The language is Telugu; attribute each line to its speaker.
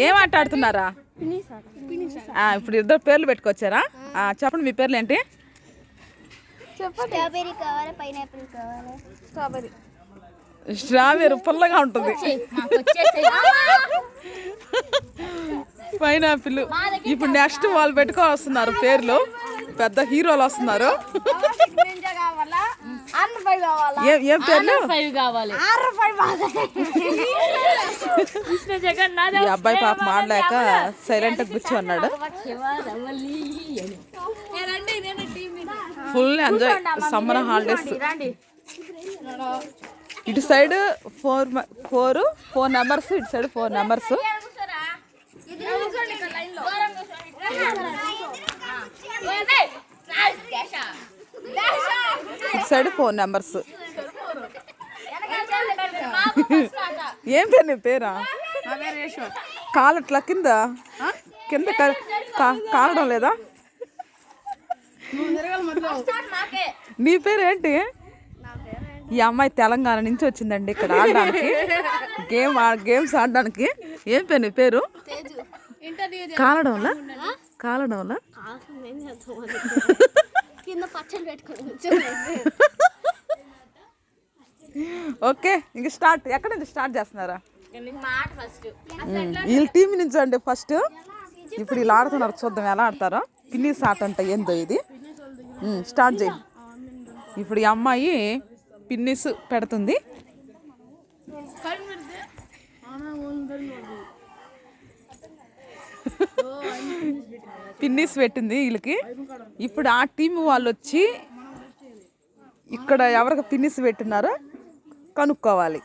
Speaker 1: ఏం ఆడుతున్నారా? ఇప్పుడు ఇద్దరు పేర్లు పెట్టుకొచ్చారా? చెప్పండి మీ పేర్లు ఏంటి? స్ట్రాబెర్రీ పుల్లగా ఉంటుంది, పైనాపిల్. ఇప్పుడు నెక్స్ట్ వాళ్ళు పెట్టుకొని వస్తున్నారు పేర్లు, పెద్ద హీరోలు వస్తున్నారు. ఏం పేర్లు? ఈ అబ్బాయి పాప మాడలేక సైలెంట్ గా కూర్చోన్నాడు. Full enjoy summer holidays. ఇటు సైడ్ ఫోర్ నెంబర్స్, ఇటు సైడ్ 4 నెంబర్స్. ఇటు సైడ్ 4 నెంబర్స్. ఏం పేరు నీ పేరా? కాలట్లా కింద కింద కాలడం లేదా? నీ పేరు ఏంటి? ఈ అమ్మాయి తెలంగాణ నుంచి వచ్చిందండి ఇక్కడ ఆడడానికి, గేమ్స్ ఆడడానికి. ఏం పేరు నీ పేరు? కాలడంలా కాలడంలా ఓకే, ఇంక స్టార్ట్. ఎక్కడి నుంచి స్టార్ట్ చేస్తున్నారా? వీళ్ళ టీం నుంచి అండి ఫస్ట్. ఇప్పుడు వీళ్ళు ఆడుతున్నారు, చూద్దాం ఎలా ఆడతారో. పిన్నీస్ ఆట అంట, ఏందో ఇది. స్టార్ట్ చేయి. ఇప్పుడు ఈ అమ్మాయి పిన్నీస్ పెడుతుంది. పిన్నీస్ పెట్టింది వీళ్ళకి. ఇప్పుడు ఆ టీం వాళ్ళు వచ్చి ఇక్కడ ఎవరికి పిన్నీస్ పెట్టినారో కనుక్కోవాలి.